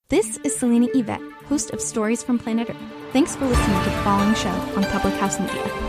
This is Selena Yvette, host of Stories from Planet Earth. Thanks for listening to the following show on Public House Media.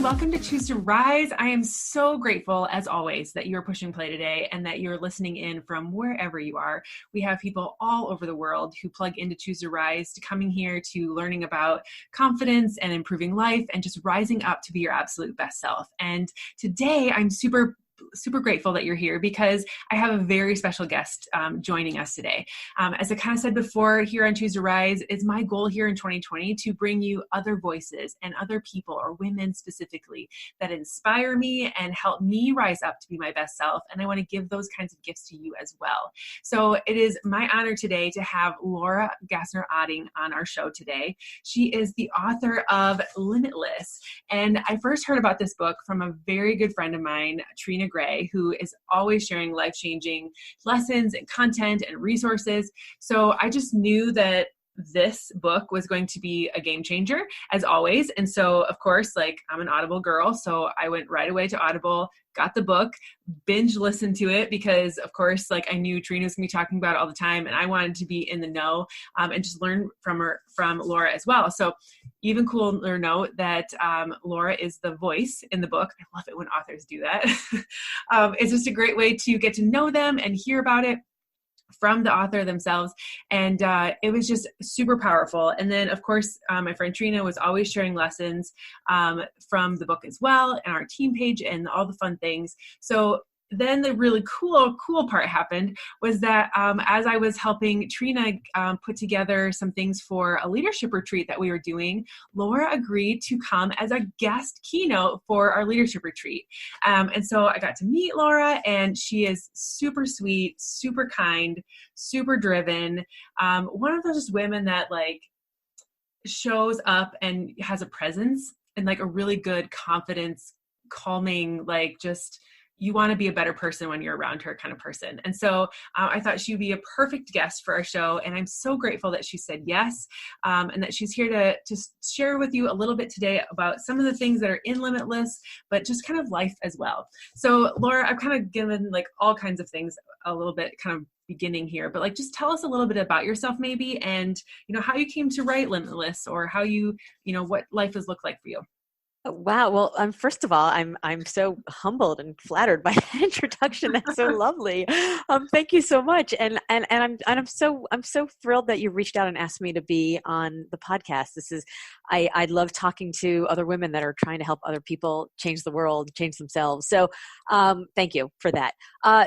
Welcome to Choose to Rise. I am so grateful, as always, that you're pushing play today and that you're listening in from wherever you are. We have people all over the world who plug into Choose to Rise, to coming here, to learning about confidence and improving life and just rising up to be your absolute best self. And today I'm super grateful that you're here because I have a very special guest joining us today. As I kind of said before, here on Choose to Rise, it's my goal here in 2020 to bring you other voices and other people, or women specifically, that inspire me and help me rise up to be my best self. And I want to give those kinds of gifts to you as well. So it is my honor today to have Laura Gassner Otting on our show today. She is the author of Limitless. And I first heard about this book from a very good friend of mine, Trina Gray, who is always sharing life-changing lessons and content and resources. So I just knew that this book was going to be a game changer, as always. And so, of course, I'm an Audible girl, so I went right away to Audible, got the book, binge listened to it because, of course, I knew Trina was going to be talking about it all the time, and I wanted to be in the know and just learn from Laura as well. So even cooler note that Laura is the voice in the book. I love it when authors do that. It's just a great way to get to know them and hear about it from the author themselves. And it was just super powerful. And then, of course, my friend Trina was always sharing lessons from the book as well, and our team page and all the fun things. So then the really cool part happened was that as I was helping Trina put together some things for a leadership retreat that we were doing, Laura agreed to come as a guest keynote for our leadership retreat. And so I got to meet Laura, and she is super sweet, super kind, super driven. One of those just women that shows up and has a presence and a really good confidence, calming, just you want to be a better person when you're around her kind of person. And so I thought she would be a perfect guest for our show. And I'm so grateful that she said yes, and that she's here to share with you a little bit today about some of the things that are in Limitless, but just kind of life as well. So Laura, I've kind of given all kinds of things a little bit kind of beginning here, but just tell us a little bit about yourself maybe, and how you came to write Limitless, or how you what life has looked like for you. Wow. Well, first of all, I'm so humbled and flattered by that introduction. That's so lovely. Thank you so much. And I'm so thrilled that you reached out and asked me to be on the podcast. I love talking to other women that are trying to help other people change the world, change themselves. So, thank you for that.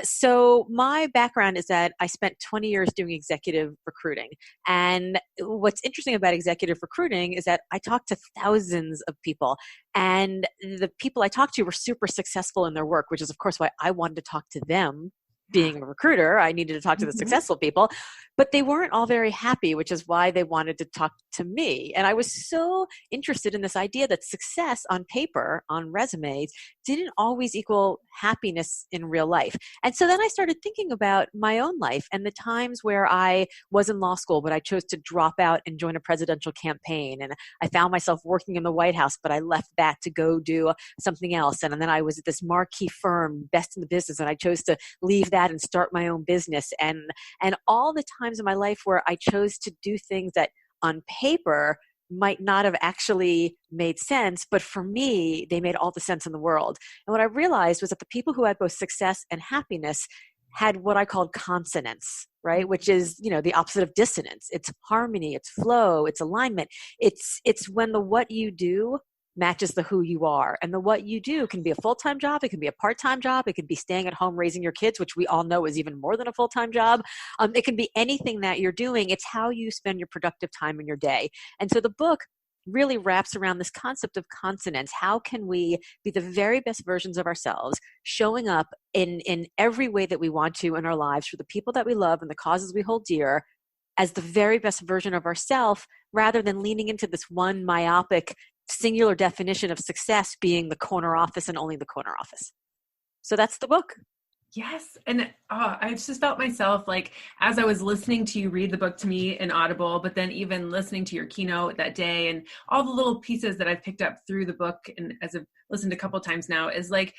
So my background is that I spent 20 years doing executive recruiting. And what's interesting about executive recruiting is that I talked to thousands of people. And the people I talked to were super successful in their work, which is, of course, why I wanted to talk to them. Being a recruiter, I needed to talk to the successful people, but they weren't all very happy, which is why they wanted to talk to me. And I was so interested in this idea that success on paper, on resumes, didn't always equal happiness in real life. And so then I started thinking about my own life and the times where I was in law school, but I chose to drop out and join a presidential campaign. And I found myself working in the White House, but I left that to go do something else. And then I was at this marquee firm, best in the business, and I chose to leave that and start my own business. And all the times in my life where I chose to do things that on paper might not have actually made sense, but for me, they made all the sense in the world. And what I realized was that the people who had both success and happiness had what I called consonance, right? Which is, the opposite of dissonance. It's harmony, it's flow, it's alignment. It's when the what you do matches the who you are. And the what you do can be a full-time job. It can be a part-time job. It can be staying at home raising your kids, which we all know is even more than a full-time job. It can be anything that you're doing. It's how you spend your productive time in your day. And so the book really wraps around this concept of consonance. How can we be the very best versions of ourselves, showing up in every way that we want to in our lives for the people that we love and the causes we hold dear as the very best version of ourselves, rather than leaning into this one myopic singular definition of success being the corner office and only the corner office. So that's the book. Yes. And I've just felt myself like as I was listening to you read the book to me in Audible, but then even listening to your keynote that day and all the little pieces that I've picked up through the book and as I've listened a couple of times now is like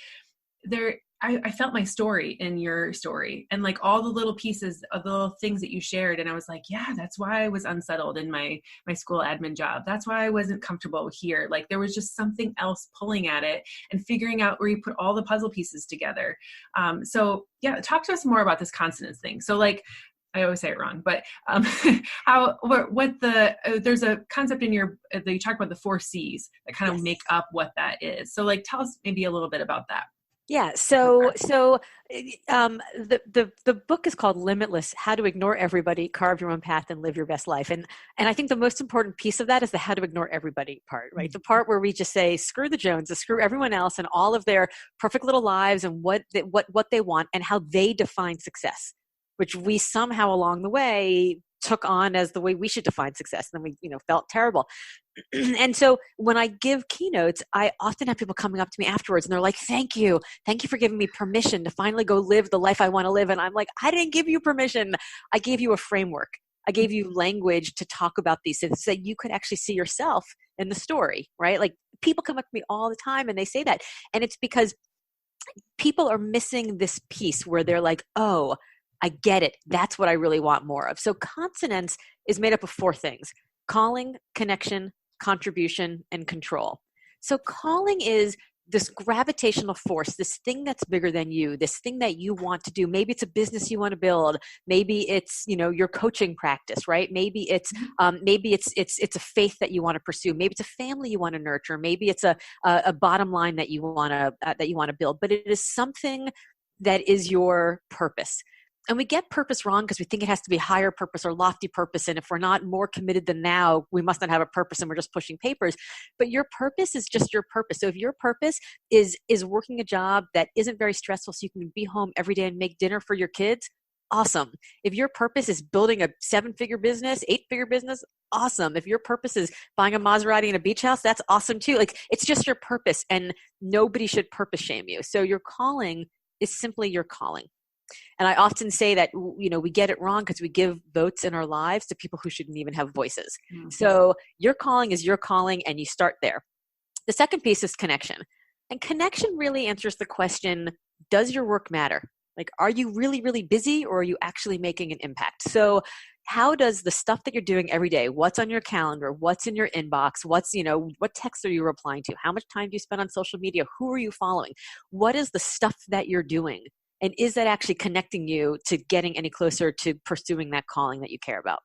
I felt my story in your story and like all the little pieces of the little things that you shared. And I was like, yeah, that's why I was unsettled in my school admin job. That's why I wasn't comfortable here. Like there was just something else pulling at it and figuring out where you put all the puzzle pieces together. So yeah, talk to us more about this consonance thing. So like, I always say it wrong, but there's a concept in your, that you talk about the 4 C's that kind of make up what that is. So like, tell us maybe a little bit about that. Yeah. The book is called Limitless: How to Ignore Everybody, Carve Your Own Path, and Live Your Best Life. And I think the most important piece of that is the how to ignore everybody part, right? The part where we just say, screw the Joneses, screw everyone else and all of their perfect little lives and what they want and how they define success, which we somehow along the way took on as the way we should define success. And then we, felt terrible. And so when I give keynotes, I often have people coming up to me afterwards and they're like, thank you for giving me permission to finally go live the life I want to live. And I'm like, I didn't give you permission. I gave you a framework. I gave you language to talk about these things so that you could actually see yourself in the story, right? Like people come up to me all the time and they say that. And it's because people are missing this piece where they're like, oh, I get it. That's what I really want more of. So consonance is made up of 4 things: calling, connection, contribution, and control. So calling is this gravitational force, this thing that's bigger than you, this thing that you want to do. Maybe it's a business you want to build. Maybe it's, your coaching practice, right? Maybe it's a faith that you want to pursue. Maybe it's a family you want to nurture. Maybe it's a bottom line that you want to build, but it is something that is your purpose. And we get purpose wrong because we think it has to be higher purpose or lofty purpose. And if we're not more committed than now, we must not have a purpose and we're just pushing papers. But your purpose is just your purpose. So if your purpose is working a job that isn't very stressful so you can be home every day and make dinner for your kids, awesome. If your purpose is building a 7-figure business, 8-figure business, awesome. If your purpose is buying a Maserati and a beach house, that's awesome too. Like it's just your purpose and nobody should purpose shame you. So your calling is simply your calling. And I often say that, we get it wrong because we give votes in our lives to people who shouldn't even have voices. Mm-hmm. So your calling is your calling and you start there. The second piece is connection. And connection really answers the question, does your work matter? Like, are you really, really busy or are you actually making an impact? So how does the stuff that you're doing every day, what's on your calendar, what's in your inbox, what texts are you replying to? How much time do you spend on social media? Who are you following? What is the stuff that you're doing? And is that actually connecting you to getting any closer to pursuing that calling that you care about?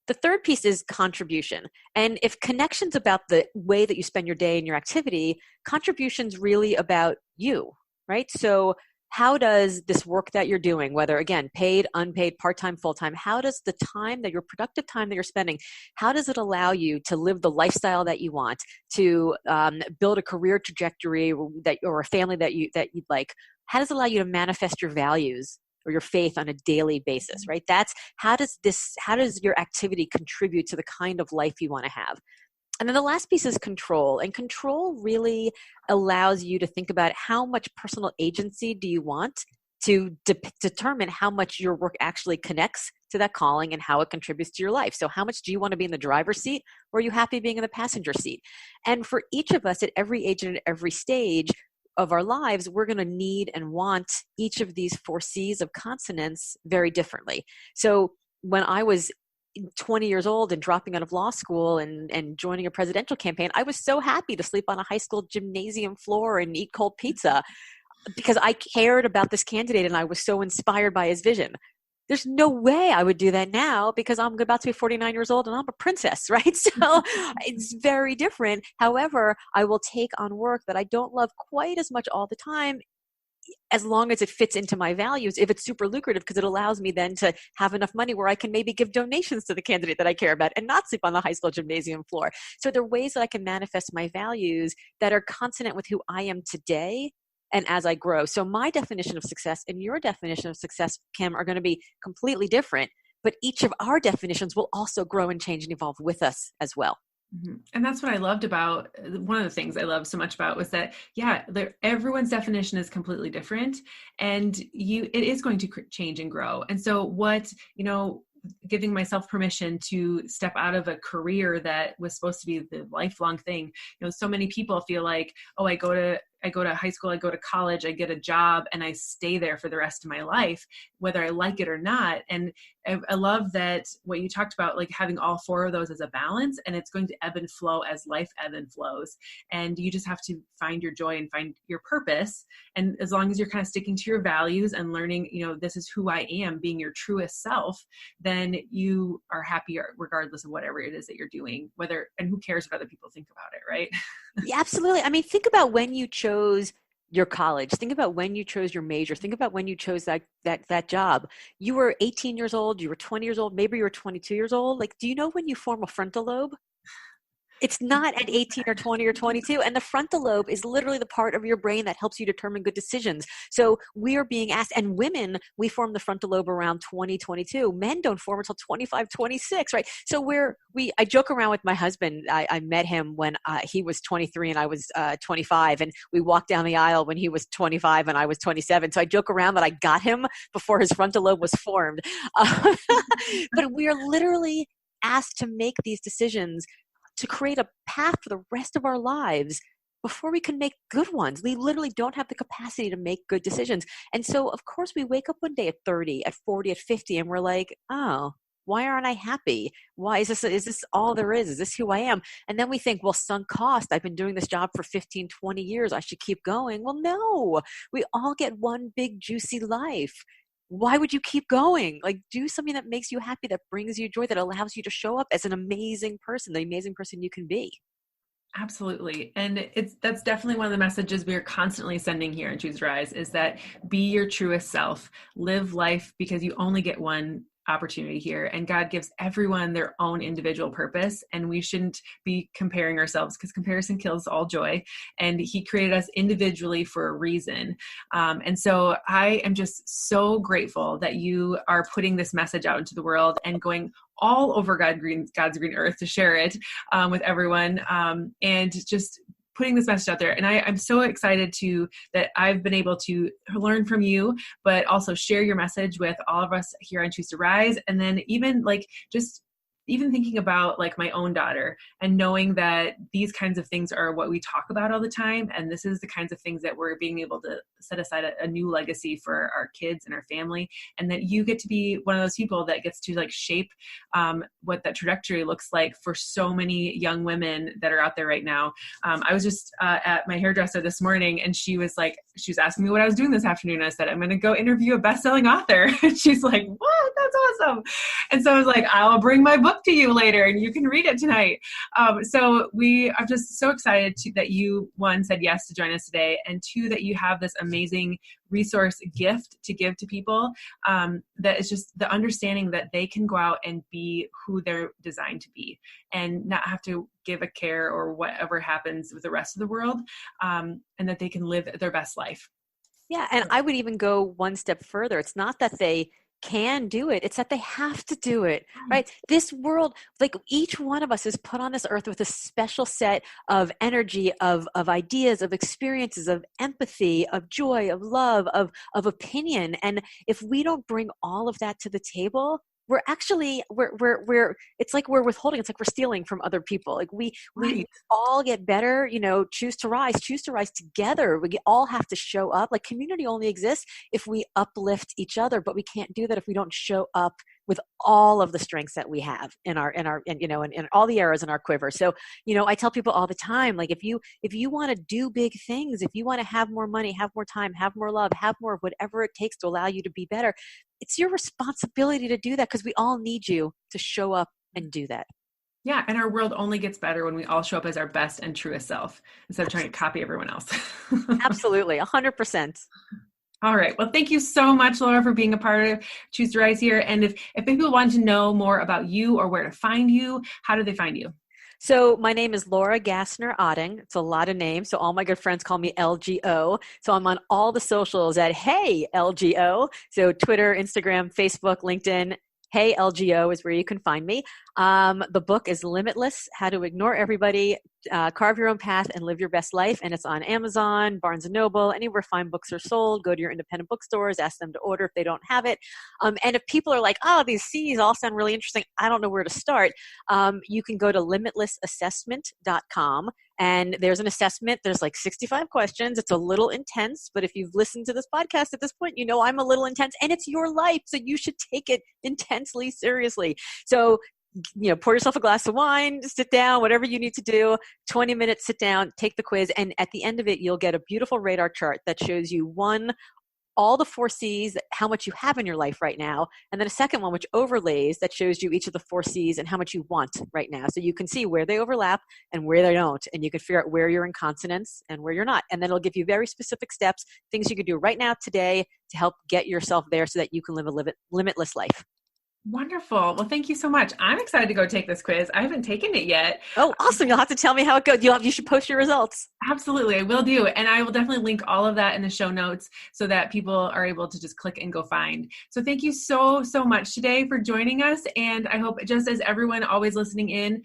The third piece is contribution. And if connection's about the way that you spend your day and your activity, contribution's really about you, right? So how does this work that you're doing, whether again, paid, unpaid, part-time, full-time, how does the time that your productive time that you're spending, how does it allow you to live the lifestyle that you want, to build a career trajectory or a family that you'd like? How does it allow you to manifest your values or your faith on a daily basis, right? That's how does your activity contribute to the kind of life you want to have? And then the last piece is control. And control really allows you to think about how much personal agency do you want to determine how much your work actually connects to that calling and how it contributes to your life. So how much do you want to be in the driver's seat or are you happy being in the passenger seat? And for each of us at every age and at every stage of our lives, we're going to need and want each of these 4 C's of consonance very differently. So when I was 20 years old and dropping out of law school and joining a presidential campaign, I was so happy to sleep on a high school gymnasium floor and eat cold pizza because I cared about this candidate and I was so inspired by his vision. There's no way I would do that now because I'm about to be 49 years old and I'm a princess, right? So it's very different. However, I will take on work that I don't love quite as much all the time as long as it fits into my values, if it's super lucrative, because it allows me then to have enough money where I can maybe give donations to the candidate that I care about and not sleep on the high school gymnasium floor. So there are ways that I can manifest my values that are consonant with who I am today and as I grow. So my definition of success and your definition of success, Kim, are going to be completely different, but each of our definitions will also grow and change and evolve with us as well. And that's what I loved about, one of the things I loved so much about was that, yeah, everyone's definition is completely different, and it is going to change and grow. And so giving myself permission to step out of a career that was supposed to be the lifelong thing. So many people feel like, oh, I go to high school, I go to college, I get a job, and I stay there for the rest of my life, whether I like it or not. And I love that what you talked about, like having all four of those as a balance, and it's going to ebb and flow as life ebb and flows. And you just have to find your joy and find your purpose. And as long as you're kind of sticking to your values and learning, this is who I am, being your truest self, then you are happier regardless of whatever it is that you're doing, and who cares what other people think about it, right? Yeah, absolutely. I mean, think about when you chose your college. Think about when you chose your major. Think about when you chose that job. You were 18 years old. You were 20 years old. Maybe you were 22 years old. Like, do you know when you form a frontal lobe? It's not at 18 or 20 or 22. And the frontal lobe is literally the part of your brain that helps you determine good decisions. So we are being asked, and women, we form the frontal lobe around 20, 22. Men don't form until 25, 26, right? So I joke around with my husband. I met him when he was 23 and I was 25. And we walked down the aisle when he was 25 and I was 27. So I joke around that I got him before his frontal lobe was formed. But we are literally asked to make these decisions to create a path for the rest of our lives before we can make good ones. We literally don't have the capacity to make good decisions. And so, of course, we wake up one day at 30, at 40, at 50, and we're like, oh, why aren't I happy? Why is this all there is? Is this who I am? And then we think, well, sunk cost. I've been doing this job for 15, 20 years. I should keep going. Well, no, we all get one big juicy life. Why would you keep going? Like, do something that makes you happy, that brings you joy, that allows you to show up as an amazing person, the amazing person you can be. Absolutely. And that's definitely one of the messages we are constantly sending here in Choose to Rise, is that be your truest self, live life, because you only get one opportunity here, and God gives everyone their own individual purpose, and we shouldn't be comparing ourselves, because comparison kills all joy, and he created us individually for a reason. And so I am just so grateful that you are putting this message out into the world and going all over God's green earth to share it with everyone, and just putting this message out there. And I'm so excited that I've been able to learn from you, but also share your message with all of us here on Choose to Rise. And then even thinking about like my own daughter, and knowing that these kinds of things are what we talk about all the time. And this is the kinds of things that we're being able to set aside a new legacy for our kids and our family. And that you get to be one of those people that gets to like shape what that trajectory looks like for so many young women that are out there right now. I was just at my hairdresser this morning, and she was asking me what I was doing this afternoon. I said, I'm going to go interview a best-selling author. And she's like, what? That's awesome. And so I was like, I'll bring my book to you later and you can read it tonight. So I'm just so excited that you, one, said yes to join us today, and two, that you have this amazing resource gift to give to people, that is just the understanding that they can go out and be who they're designed to be, and not have to give a care or whatever happens with the rest of the world, and that they can live their best life. Yeah. And I would even go one step further. It's not that they can do it, it's that they have to do it, right? This world, like each one of us is put on this earth with a special set of energy, of ideas, of experiences, of empathy, of joy, of love, of opinion. And if we don't bring all of that to the table, we're actually, it's like we're withholding. It's like we're stealing from other people. Like we all get better, choose to rise together. We all have to show up. Like community only exists if we uplift each other, but we can't do that if we don't show up with all of the strengths that we have in all the arrows in our quiver. So, I tell people all the time, like if you want to do big things, if you want to have more money, have more time, have more love, have more of whatever it takes to allow you to be better, it's your responsibility to do that, because we all need you to show up and do that. Yeah. And our world only gets better when we all show up as our best and truest self, instead of trying to copy everyone else. Absolutely. 100%. All right. Well, thank you so much, Laura, for being a part of Choose to Rise here. And if people want to know more about you or where to find you, how do they find you? So my name is Laura Gassner Otting. It's a lot of names. So all my good friends call me LGO. So I'm on all the socials at Hey LGO. So Twitter, Instagram, Facebook, LinkedIn, Hey LGO is where you can find me. The book is Limitless, How to Ignore Everybody, Carve Your Own Path, and Live Your Best Life. And it's on Amazon, Barnes & Noble, anywhere fine books are sold. Go to your independent bookstores, ask them to order if they don't have it. And if people are like, oh, these C's all sound really interesting, I don't know where to start, you can go to limitlessassessment.com. And there's an assessment. There's like 65 questions. It's a little intense, but if you've listened to this podcast at this point, you know I'm a little intense, and it's your life, so you should take it intensely seriously. So, pour yourself a glass of wine, sit down, whatever you need to do, 20 minutes, sit down, take the quiz, and at the end of it, you'll get a beautiful radar chart that shows you all the 4 C's, how much you have in your life right now, and then a second one which overlays that shows you each of the 4 C's and how much you want right now. So you can see where they overlap and where they don't, and you can figure out where you're in consonance and where you're not. And then it'll give you very specific steps, things you can do right now today to help get yourself there so that you can live a limitless life. Wonderful. Well, thank you so much. I'm excited to go take this quiz. I haven't taken it yet. Oh, awesome. You'll have to tell me how it goes. You should post your results. Absolutely. I will do. And I will definitely link all of that in the show notes so that people are able to just click and go find. So thank you so, so much today for joining us. And I hope, just as everyone always listening in,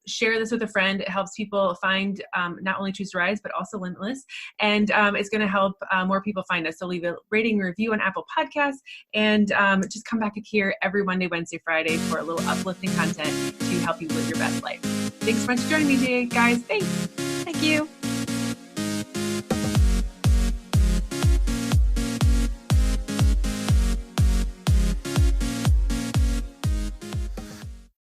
share this with a friend. It helps people find not only Choose to Rise, but also Limitless. And it's going to help more people find us. So leave a rating and review on Apple Podcasts, and just come back here every Monday, Wednesday, Friday for a little uplifting content to help you live your best life. Thanks so much for joining me today, guys. Thanks. Thank you.